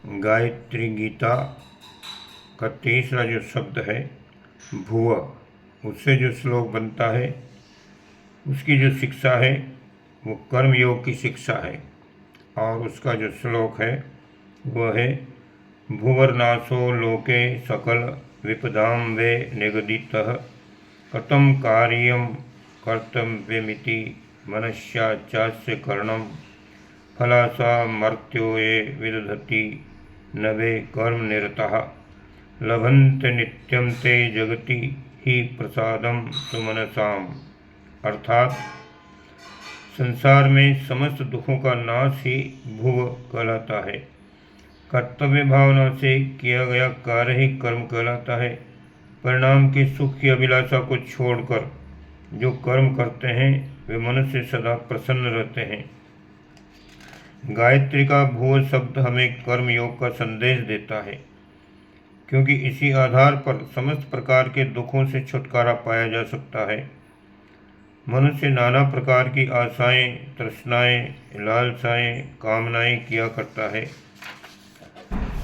गायत्री गीता का तीसरा जो शब्द है भुव, उससे जो श्लोक बनता है उसकी जो शिक्षा है वो कर्म योग की शिक्षा है। और उसका जो श्लोक है वह है भुवर्नाशो लोके सकल विपदाम वे निगदितः कथम कार्यम कर्तव्यमिति मनस्या चास्य कर्णम फलासा मर्त्यो ये विदधति न वे कर्म निरतः लभन्ते नित्यं ते जगति ही प्रसादम सुमनसाम। अर्थात संसार में समस्त दुखों का नाश ही भुव कहलाता है। कर्तव्य भावना से किया गया कार्य ही कर्म कहलाता है। परिणाम के सुख की अभिलाषा को छोड़कर जो कर्म करते हैं वे मनुष्य सदा प्रसन्न रहते हैं। गायत्री का भुव शब्द हमें कर्म योग का संदेश देता है, क्योंकि इसी आधार पर समस्त प्रकार के दुखों से छुटकारा पाया जा सकता है। मनुष्य नाना प्रकार की आशाएं, तृष्णाएं, लालसाएं, कामनाएं किया करता है।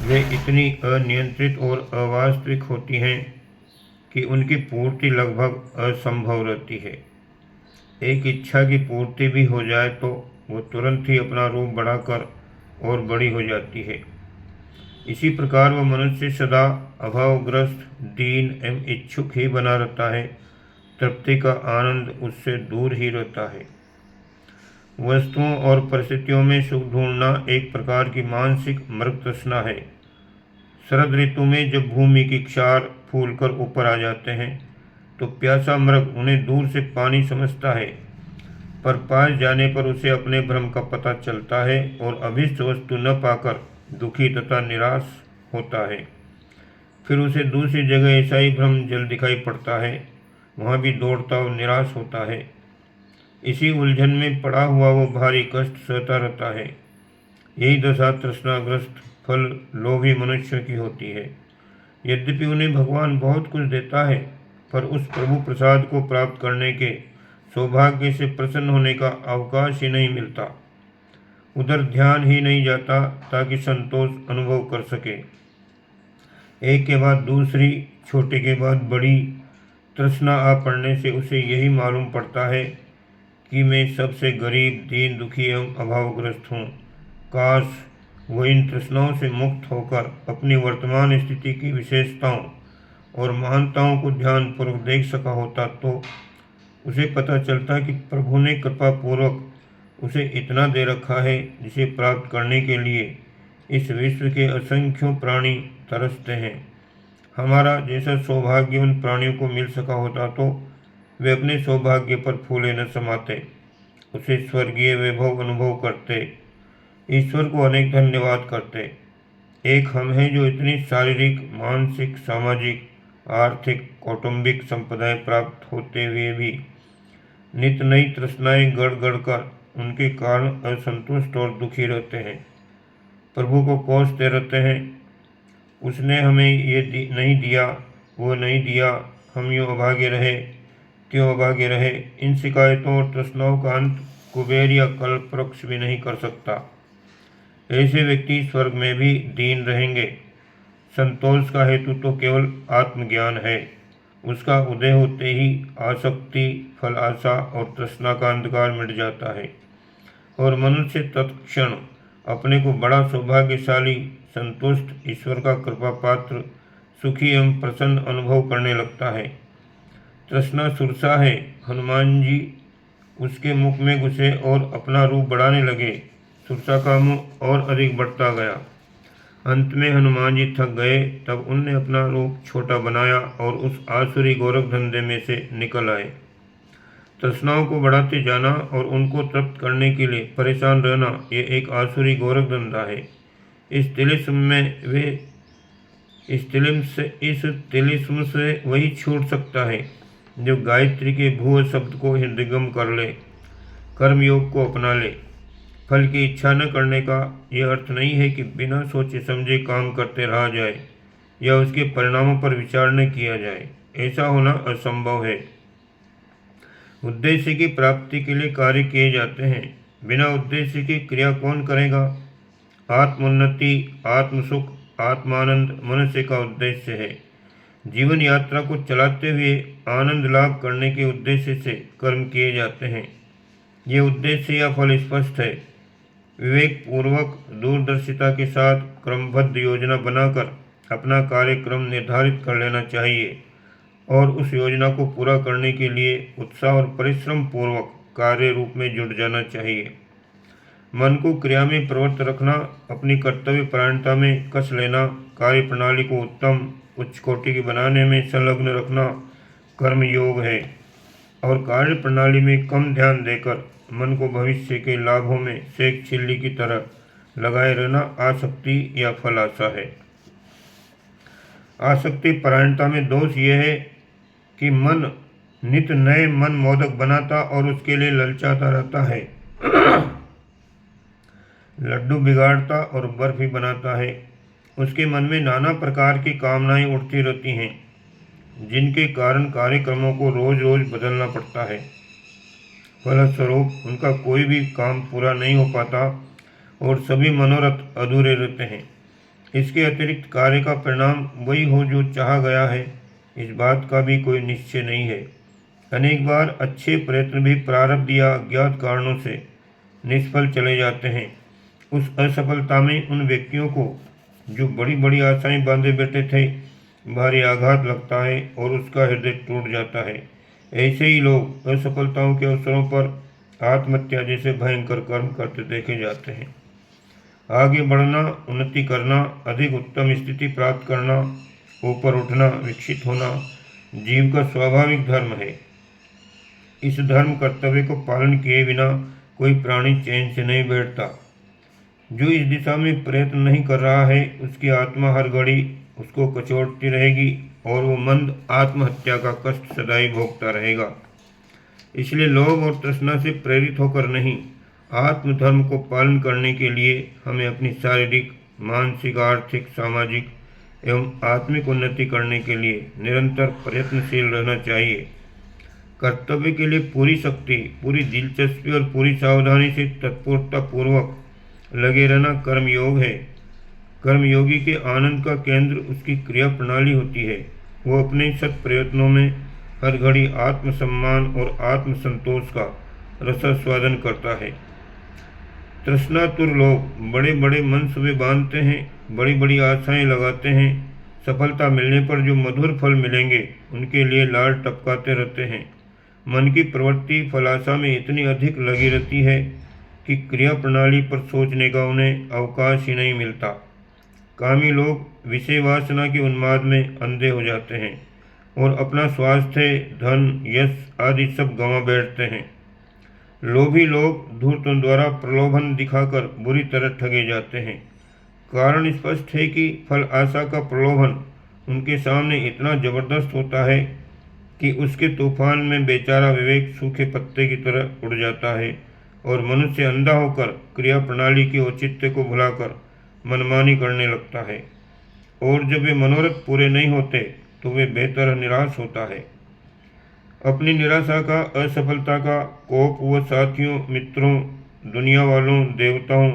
वे इतनी अनियंत्रित और अवास्तविक होती हैं कि उनकी पूर्ति लगभग असंभव रहती है। एक इच्छा की पूर्ति भी हो जाए तो वो तुरंत ही अपना रूप बढ़ाकर और बड़ी हो जाती है। इसी प्रकार वह मनुष्य सदा अभावग्रस्त, दीन एवं इच्छुक ही बना रहता है। तृप्ति का आनंद उससे दूर ही रहता है। वस्तुओं और परिस्थितियों में सुख ढूंढना एक प्रकार की मानसिक मृग तृष्णा है। शरद ऋतु में जब भूमि की क्षार फूलकर ऊपर आ जाते हैं तो प्यासा मृग उन्हें दूर से पानी समझता है, पर पास जाने पर उसे अपने भ्रम का पता चलता है और अभीष्ट वस्तु न पाकर दुखी तथा निराश होता है। फिर उसे दूसरी जगह ऐसा ही भ्रम जल दिखाई पड़ता है, वहाँ भी दौड़ता और निराश होता है। इसी उलझन में पड़ा हुआ वो भारी कष्ट सहता रहता है। यही दशा तृष्णाग्रस्त फल लोभी मनुष्यों की होती है। यद्यपि उन्हें भगवान बहुत कुछ देता है, पर उस प्रभु प्रसाद को प्राप्त करने के सौभाग्य से प्रसन्न होने का अवकाश ही नहीं मिलता। उधर ध्यान ही नहीं जाता ताकि संतोष अनुभव कर सके। एक के बाद दूसरी, छोटे के बाद बड़ी तृष्णा आ पड़ने से उसे यही मालूम पड़ता है कि मैं सबसे गरीब, दीन, दुखी एवं अभावग्रस्त हूँ। काश वह इन तृष्णाओं से मुक्त होकर अपनी वर्तमान स्थिति की विशेषताओं और महानताओं को ध्यानपूर्वक देख सका होता तो उसे पता चलता कि प्रभु ने कृपा पूर्वक उसे इतना दे रखा है जिसे प्राप्त करने के लिए इस विश्व के असंख्यों प्राणी तरसते हैं। हमारा जैसा सौभाग्य उन प्राणियों को मिल सका होता तो वे अपने सौभाग्य पर फूले न समाते, उसे स्वर्गीय वैभव अनुभव करते, ईश्वर को अनेक धन्यवाद करते। एक हम हैं जो इतनी शारीरिक, मानसिक, सामाजिक, आर्थिक, कौटुंबिक संपदाएं प्राप्त होते हुए भी नित नई तृष्णाएं गढ़ गढ़ कर उनके कारण असंतुष्ट और दुखी रहते हैं। प्रभु को कोसते रहते हैं, उसने हमें ये नहीं दिया, वो नहीं दिया, हम यूँ अभागे रहे, क्यों अभागे रहे। इन शिकायतों और तृष्णाओं का अंत कुबेर या कल्पवृक्ष भी नहीं कर सकता। ऐसे व्यक्ति स्वर्ग में भी दीन रहेंगे। संतोष का हेतु तो केवल आत्मज्ञान है। उसका उदय होते ही आसक्ति, फल आशा और तृष्णा का अंधकार मिट जाता है और मनुष्य तत्क्षण अपने को बड़ा सौभाग्यशाली, संतुष्ट, ईश्वर का कृपा पात्र, सुखी एवं प्रसन्न अनुभव करने लगता है। तृष्णा सुरसा है। हनुमान जी उसके मुख में घुसे और अपना रूप बढ़ाने लगे। सुरसा का मुँह और अधिक बढ़ता गया। अंत में हनुमान जी थक गए, तब उनने अपना रूप छोटा बनाया और उस आसुरी गोरख धंधे में से निकल आए। तृष्णाओं को बढ़ाते जाना और उनको तृप्त करने के लिए परेशान रहना, ये एक आसुरी गोरख धंधा है। इस तिलिस्म से वही छूट सकता है जो गायत्री के भुव शब्द को हृदयंगम कर ले, कर्मयोग को अपना ले। फल की इच्छा न करने का यह अर्थ नहीं है कि बिना सोचे समझे काम करते रहा जाए या उसके परिणामों पर विचार न किया जाए। ऐसा होना असंभव है। उद्देश्य की प्राप्ति के लिए कार्य किए जाते हैं, बिना उद्देश्य की क्रिया कौन करेगा। आत्मोन्नति, आत्मसुख, आत्मानंद मनुष्य का उद्देश्य है। जीवन यात्रा को चलाते हुए आनंद लाभ करने के उद्देश्य से कर्म किए जाते हैं। ये उद्देश्य या फल स्पष्ट है। विवेक पूर्वक दूरदर्शिता के साथ क्रमबद्ध योजना बनाकर अपना कार्यक्रम निर्धारित कर लेना चाहिए और उस योजना को पूरा करने के लिए उत्साह और परिश्रम पूर्वक कार्य रूप में जुट जाना चाहिए। मन को क्रिया में प्रवृत्त रखना, अपनी कर्तव्य परायणता में कस लेना, कार्य प्रणाली को उत्तम उच्च कोटि की बनाने में संलग्न रखना कर्म योग है और कार्य प्रणाली में कम ध्यान देकर मन को भविष्य के लाभों में सेक छिल्ली की तरह लगाए रहना आसक्ति या फल आशा है। आसक्ति परायणता में दोष यह है कि मन नित नए मन मोदक बनाता और उसके लिए ललचाता रहता है, लड्डू बिगाड़ता और बर्फी बनाता है। उसके मन में नाना प्रकार की कामनाएं उठती रहती हैं, जिनके कारण कार्यक्रमों को रोज रोज बदलना पड़ता है। फलस्वरूप उनका कोई भी काम पूरा नहीं हो पाता और सभी मनोरथ अधूरे रहते हैं। इसके अतिरिक्त कार्य का परिणाम वही हो जो चाहा गया है, इस बात का भी कोई निश्चय नहीं है। अनेक बार अच्छे प्रयत्न भी प्रारब्ध या अज्ञात कारणों से निष्फल चले जाते हैं। उस असफलता में उन व्यक्तियों को जो बड़ी बड़ी आशाएं बांधे बैठे थे भारी आघात लगता है और उसका हृदय टूट जाता है। ऐसे ही लोग असफलताओं के अवसरों पर आत्महत्या जैसे भयंकर कर्म करते देखे जाते हैं। आगे बढ़ना, उन्नति करना, अधिक उत्तम स्थिति प्राप्त करना, ऊपर उठना, विकसित होना जीव का स्वाभाविक धर्म है। इस धर्म कर्तव्य को पालन किए बिना कोई प्राणी चैन से नहीं बैठता। जो इस दिशा में प्रयत्न नहीं कर रहा है, उसकी आत्मा हर घड़ी उसको कचोटती रहेगी और वो मंद आत्महत्या का कष्ट सदाई भोगता रहेगा। इसलिए लोभ और तृष्णा से प्रेरित होकर नहीं, आत्मधर्म को पालन करने के लिए हमें अपनी शारीरिक, मानसिक, आर्थिक, सामाजिक एवं आत्मिक उन्नति करने के लिए निरंतर प्रयत्नशील रहना चाहिए। कर्तव्य के लिए पूरी शक्ति, पूरी दिलचस्पी और पूरी सावधानी से तत्परता पूर्वक लगे रहना कर्मयोग है। कर्मयोगी के आनंद का केंद्र उसकी क्रिया प्रणाली होती है। वो अपने सत प्रयत्नों में हर घड़ी आत्मसम्मान और आत्मसंतोष का रसास्वादन करता है। तृष्णातुर लोग बड़े बड़े मनसूबे बांधते हैं, बड़ी बड़ी आशाएं लगाते हैं। सफलता मिलने पर जो मधुर फल मिलेंगे उनके लिए लाल टपकाते रहते हैं। मन की प्रवृत्ति फलाशा में इतनी अधिक लगी रहती है कि क्रिया प्रणाली पर सोचने का उन्हें अवकाश ही नहीं मिलता। कामी लोग विषय वासना के उन्माद में अंधे हो जाते हैं और अपना स्वास्थ्य, धन, यश आदि सब गंवा बैठते हैं। लोभी लोग धूर्तों द्वारा प्रलोभन दिखाकर बुरी तरह ठगे जाते हैं। कारण स्पष्ट है कि फल आशा का प्रलोभन उनके सामने इतना जबरदस्त होता है कि उसके तूफान में बेचारा विवेक सूखे पत्ते की तरह उड़ जाता है और मनुष्य अंधा होकर क्रिया प्रणाली के औचित्य को भुलाकर मनमानी करने लगता है और जब वे मनोरथ पूरे नहीं होते तो वे बेहतर निराश होता है। अपनी निराशा का, असफलता का कोप वो साथियों, मित्रों, दुनिया वालों, देवताओं,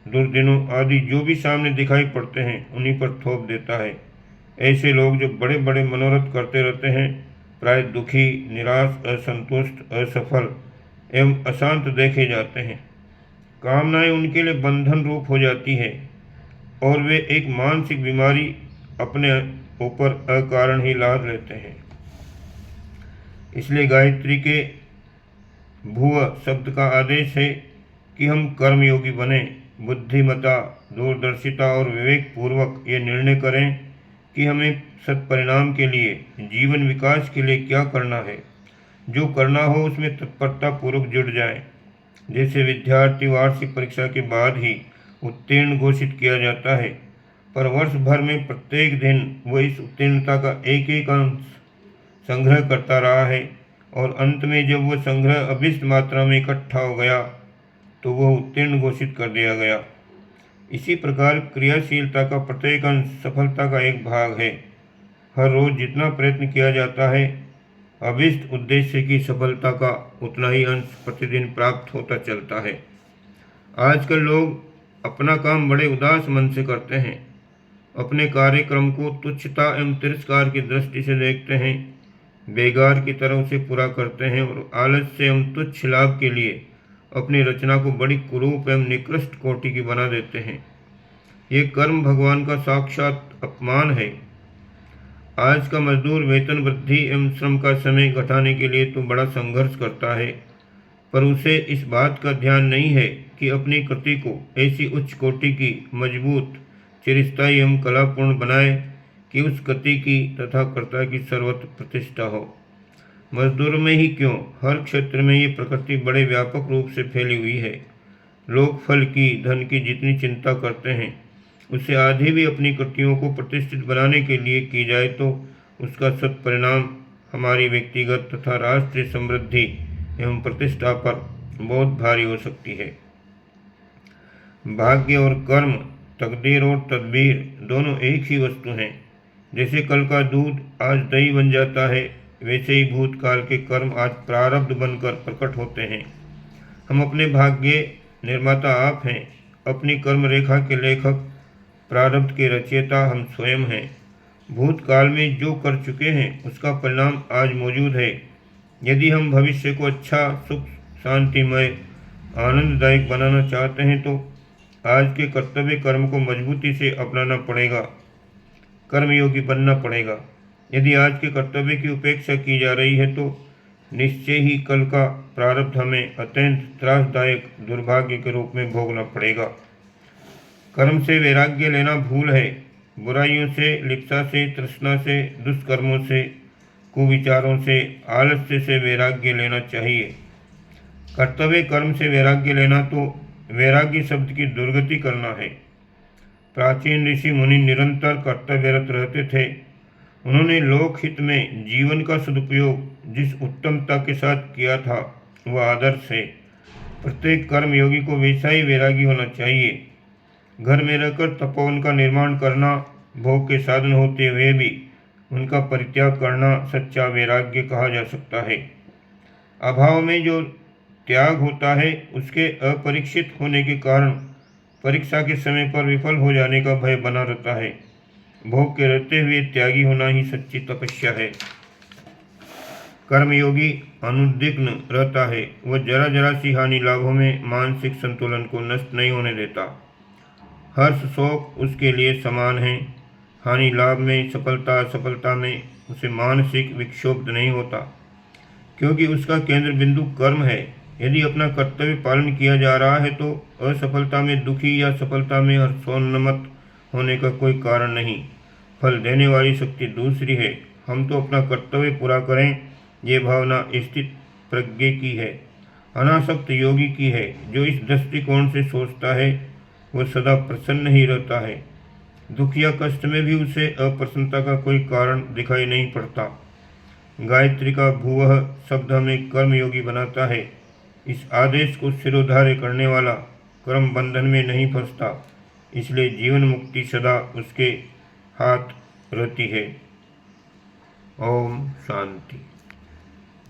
दुर्दिनों आदि जो भी सामने दिखाई पड़ते हैं उन्हीं पर थोप देता है। ऐसे लोग जो बड़े बड़े मनोरथ करते रहते हैं प्राय दुखी, निराश, असंतुष्ट, असफल एवं अशांत देखे जाते हैं। कामनाएं उनके लिए बंधन रूप हो जाती है और वे एक मानसिक बीमारी अपने ऊपर अकारण ही लाद लेते हैं। इसलिए गायत्री के भुव शब्द का आदेश है कि हम कर्मयोगी बने, बुद्धिमता, दूरदर्शिता और विवेक पूर्वक ये निर्णय करें कि हमें सत्परिणाम के लिए, जीवन विकास के लिए क्या करना है। जो करना हो उसमें तत्परता पूर्वक जुट जाएं। जैसे विद्यार्थी वार्षिक परीक्षा के बाद ही उत्तीर्ण घोषित किया जाता है, पर वर्ष भर में प्रत्येक दिन वह इस उत्तीर्णता का एक एक अंश संग्रह करता रहा है और अंत में जब वह संग्रह अभिष्ट मात्रा में इकट्ठा हो गया तो वह उत्तीर्ण घोषित कर दिया गया। इसी प्रकार क्रियाशीलता का प्रत्येक अंश सफलता का एक भाग है। हर रोज जितना प्रयत्न किया जाता है, अभिष्ट उद्देश्य की सफलता का उतना ही अंश प्रतिदिन प्राप्त होता चलता है। आजकल लोग अपना काम बड़े उदास मन से करते हैं, अपने कार्यक्रम को तुच्छता एवं तिरस्कार की दृष्टि से देखते हैं, बेगार की तरह उसे पूरा करते हैं और आलस्य एवं तुच्छ लाभ के लिए अपनी रचना को बड़ी कुरूप एवं निकृष्ट कोटि की बना देते हैं। ये कर्म भगवान का साक्षात अपमान है। आज का मजदूर वेतन वृद्धि एवं श्रम का समय घटाने के लिए तो बड़ा संघर्ष करता है, पर उसे इस बात का ध्यान नहीं है कि अपनी कृति को ऐसी उच्च कोटि की मजबूत, चिरस्थायी एवं कलापूर्ण बनाए कि उस कृति की तथा कर्ता की सर्वत्र प्रतिष्ठा हो। मजदूर में ही क्यों, हर क्षेत्र में ये प्रकृति बड़े व्यापक रूप से फैली हुई है। लोग फल की, धन की जितनी चिंता करते हैं, उससे आधी भी अपनी कृतियों को प्रतिष्ठित बनाने के लिए की जाए तो उसका सत्परिणाम हमारी व्यक्तिगत तथा राष्ट्रीय समृद्धि एवं प्रतिष्ठा पर बहुत भारी हो सकती है। भाग्य और कर्म, तकदीर और तदबीर दोनों एक ही वस्तु हैं। जैसे कल का दूध आज दही बन जाता है, वैसे ही भूतकाल के कर्म आज प्रारब्ध बनकर प्रकट होते हैं। हम अपने भाग्य निर्माता आप हैं, अपनी कर्म रेखा के लेखक, प्रारब्ध के रचयिता हम स्वयं हैं। भूतकाल में जो कर चुके हैं उसका परिणाम आज मौजूद है। यदि हम भविष्य को अच्छा, सुख, शांतिमय, आनंददायक बनाना चाहते हैं तो आज के कर्तव्य कर्म को मजबूती से अपनाना पड़ेगा, कर्मयोगी बनना पड़ेगा। यदि आज के कर्तव्य की उपेक्षा की जा रही है तो निश्चय ही कल का प्रारब्ध हमें अत्यंत त्रासदायक दुर्भाग्य के रूप में भोगना पड़ेगा। कर्म से वैराग्य लेना भूल है। बुराइयों से, लिप्सा से, तृष्णा से, दुष्कर्मों से, कुविचारों से, आलस्य से वैराग्य लेना चाहिए। कर्तव्य कर्म से वैराग्य लेना तो वैराग्य शब्द की दुर्गति करना है। प्राचीन ऋषि मुनि निरंतर कर्तव्यरत रहते थे। उन्होंने लोकहित में जीवन का सदुपयोग जिस उत्तमता के साथ किया था वह आदर्श है। प्रत्येक कर्मयोगी को वैसा ही वैरागी होना चाहिए। घर में रहकर तपोवन का निर्माण करना, भोग के साधन होते हुए भी उनका परित्याग करना सच्चा वैराग्य कहा जा सकता है। अभाव में जो त्याग होता है उसके अपरीक्षित होने के कारण परीक्षा के समय पर विफल हो जाने का भय बना रहता है। भोग के रहते हुए त्यागी होना ही सच्ची तपस्या है। कर्मयोगी अनुद्विग्न रहता है। वह जरा जरा सी हानि लाभों में मानसिक संतुलन को नष्ट नहीं होने देता। हर्ष शोक उसके लिए समान है। हानि लाभ में, सफलता असफलता में उसे मानसिक विक्षोभ नहीं होता, क्योंकि उसका केंद्र बिंदु कर्म है। यदि अपना कर्तव्य पालन किया जा रहा है तो असफलता में दुखी या सफलता में हर्षोन्नमत होने का कोई कारण नहीं। फल देने वाली शक्ति दूसरी है। हम तो अपना कर्तव्य पूरा करें, ये भावना स्थित प्रज्ञ की है, अनासक्त योगी की है। जो इस दृष्टिकोण से सोचता है वह सदा प्रसन्न ही रहता है। दुख या कष्ट में भी उसे अप्रसन्नता का कोई कारण दिखाई नहीं पड़ता। गायत्री का भुवः शब्द हमें कर्मयोगी बनाता है। इस आदेश को सिरोधार्य करने वाला कर्म बंधन में नहीं फंसता, इसलिए जीवन मुक्ति सदा उसके हाथ रहती है। ओम शांति।